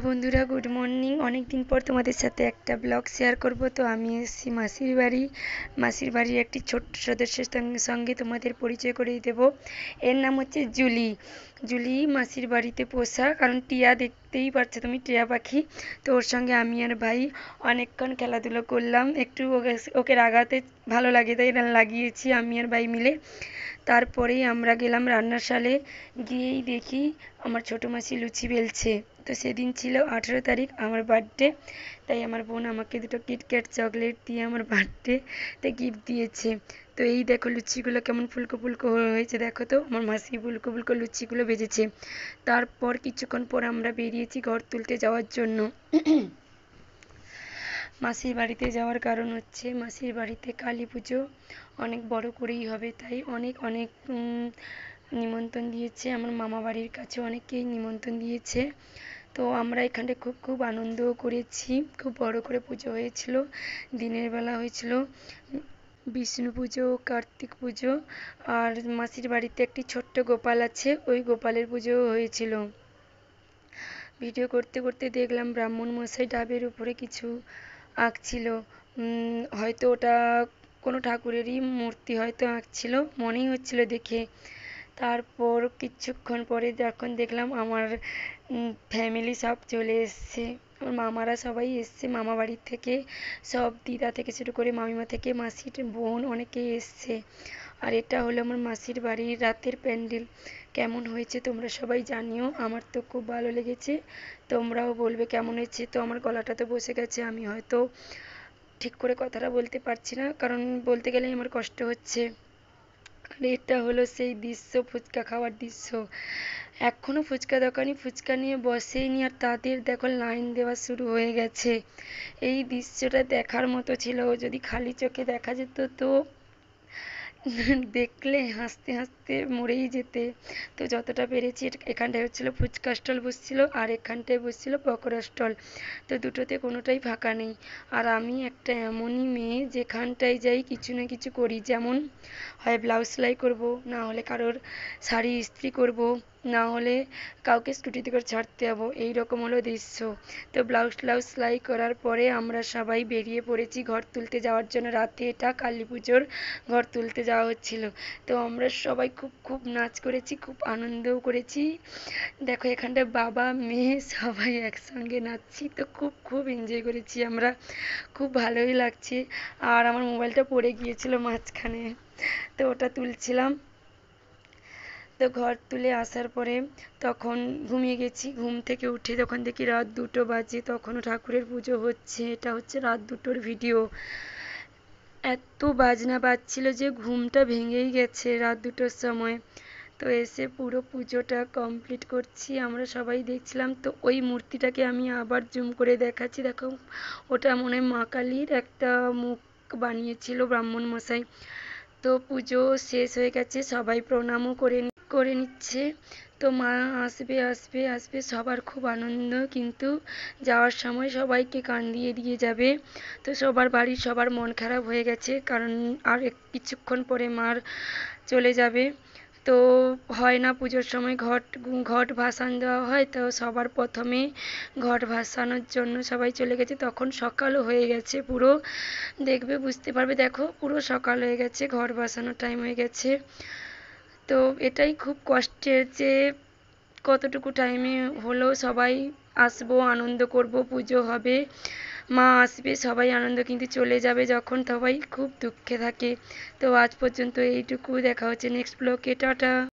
বন্ধুরা, good morning. অনেক দিন পর তোমাদের সাথে একটা ব্লগ শেয়ার করব। তো আমি এসেছি মাসির বাড়ির একটি ছোট্ট সদস্যের সঙ্গে তোমাদের পরিচয় করিয়ে দেব। এর নাম হচ্ছে জুলি। জুলি মাসির বাড়িতে পোষা, কারণ টিয়া দেখতেই পাচ্ছ তুমি, টিয়া পাখি। তো ওর সঙ্গে আমি আর ভাই অনেকক্ষণ খেলাধুলো করলাম। একটু ওকে রাগাতে ভালো লাগে, তাই লাগিয়েছি আমি আর ভাই মিলে। তারপরেই আমরা গেলাম রান্নাশালে। গিয়েই দেখি আমার ছোটো মাসি লুচি বেলছে। তো সেদিন ছিল 18 তারিখ, আমার বার্থডে। তাই আমার বোন আমাকে দুটো কিটক্যাট চকলেট দিয়ে আমার বার্থডেতে গিফট দিয়েছে। তো এই দেখো লুচিগুলো কেমন ফুলকো ফুলকো হয়েছে, দেখো তো আমার মাসি ফুলকো ফুলকো লুচিগুলো ভেজেছে। তারপর কিছুক্ষণ পর আমরা বেরিয়েছি ঘর তুলতে যাওয়ার জন্য। মাসির বাড়িতে যাওয়ার কারণ হচ্ছে মাসির বাড়িতে কালী পুজো অনেক বড় করেই হবে, তাই অনেক অনেক নিমন্ত্রণ দিয়েছে। আমার মামা বাড়ির কাছে অনেকেই নিমন্ত্রণ দিয়েছে। তো আমরা এখানে খুব আনন্দও করেছি। খুব বড় করে পুজো হয়েছিল, দিনের বেলা হয়েছিল বিষ্ণু পুজো, কার্তিক পুজো, আর মাসির বাড়িতে একটি ছোট্ট গোপাল আছে, ওই গোপালের পুজোও হয়েছিল। ভিডিও করতে করতে দেখলাম ব্রাহ্মণ মশাই ডাবের উপরে কিছু আঁকছিল। হয়তো ওটা কোনো ঠাকুরেরই মূর্তি হয়তো আঁকছিল, মনেই হচ্ছিল দেখে। তারপর কিছুক্ষণ পরে যখন দেখলাম আমার ফ্যামিলি সব চলে এসছে, আমার মামারা সবাই এসছে মামা বাড়ির থেকে, সব দিদা থেকে শুরু করে মামিমা থেকে মাসির বোন অনেকেই এসছে। আর এটা হলো আমার মাসির বাড়ির রাতের প্যান্ডেল। কেমন হয়েছে তোমরা সবাই জানিও, আমার তো খুব ভালো লেগেছে, তোমরাও বলবে কেমন হয়েছে। তো আমার গলাটা তো বসে গেছে, আমি হয়তো ঠিক করে কথাটা বলতে পারছি না, কারণ বলতে গেলেই আমার কষ্ট হচ্ছে। আর এটা হলো সেই দৃশ্য, ফুচকা খাওয়ার দৃশ্য। এখনো ফুচকা দোকানি ফুচকা নিয়ে বসেইনি, আর তাদের দেখো লাইন দেওয়া শুরু হয়ে গেছে। এই দৃশ্যটা দেখার মতো ছিল, যদি খালি চোখে দেখা যেত তো দেখলে হাসতে হাসতে মরেই যেতে। তো যতটা পেরেছি, এখানটায় হচ্ছিল ফুচকা স্টল বসছিল, আর এখানটায় বসছিল পকোড়া স্টল। তো দুটোতে কোনোটাই ফাঁকা নেই। আর আমি একটা এমনই মেয়ে, যেখানটায় যাই কিছু না কিছু করি, যেমন হয় ব্লাউজ সেলাই করব, না হলে কারোর শাড়ি ইস্ত্রি করব, না হলে কাউকে স্কুটিতে করে ছাড়তে যাবো, এইরকম হলো দৃশ্য। তো ব্লাউজ সেলাই করার পরে আমরা সবাই বেরিয়ে পড়েছি ঘর তুলতে যাওয়ার জন্য। রাতে এটা কালী পুজোর ঘর তুলতে যাওয়া হচ্ছিল। তো আমরা সবাই খুব নাচ করেছি, খুব আনন্দও করেছি। দেখো এখানটায় বাবা মেয়ে সবাই একসঙ্গে নাচছি, তো খুব এনজয় করেছি আমরা, খুব ভালোই লাগছে। আর আমার মোবাইলটা পড়ে গিয়েছিল মাঝখানে, তো ওটা তুলছিলাম। তো ঘর তুলে আসার পরে তখন ঘুমিয়ে গেছি। ঘুম থেকে উঠে তখন দেখি রাত 2টো বাজে, তখনও ঠাকুরের পুজো হচ্ছে। এটা হচ্ছে রাত 2টোর ভিডিও। এত বাজনা বাজছিল যে ঘুমটা ভেঙেই গেছে রাত 2টোর সময়। তো এসে পুরো পুজোটা কমপ্লিট করছি, আমরা সবাই দেখছিলাম। তো ওই মূর্তিটাকে আমি আবার জুম করে দেখাচ্ছি, দেখো ওটা মনে হয় মা কালীর একটা মুখ বানিয়েছিল ব্রাহ্মণ মশাই। তো পুজো শেষ হয়ে গেছে, সবাই প্রণামও করে নিচ্ছে। তো মা আসবে আসবে আসবে, সবার খুব আনন্দ, কিন্তু যাওয়ার সময় সবাইকে কাঁদিয়ে দিয়ে যাবে। তো সবার বাড়ির সবার মন খারাপ হয়ে গেছে, কারণ আর কিছুক্ষণ পরে মার চলে যাবে। তো হয় না পুজোর সময় ঘট ভাসান দেওয়া হয়, তো সবার প্রথমে ঘট ভাসানোর জন্য সবাই চলে গেছে। তখন সকালও হয়ে গেছে পুরো, দেখবে বুঝতে পারবে, দেখো পুরো সকাল হয়ে গেছে, ঘট ভাসানোর টাইম হয়ে গেছে। তো এটাই খুব কষ্টের যে কতটুকু টাইমে হলেও সবাই আসবো, আনন্দ করব, পুজো হবে, মা আসবে, সবাই আনন্দ, কিন্তু চলে যাবে যখন সবাই খুব দুঃখে থাকে। তো আজ পর্যন্ত এইটুকু, দেখা হচ্ছে নেক্সট ব্লগে, টাটা।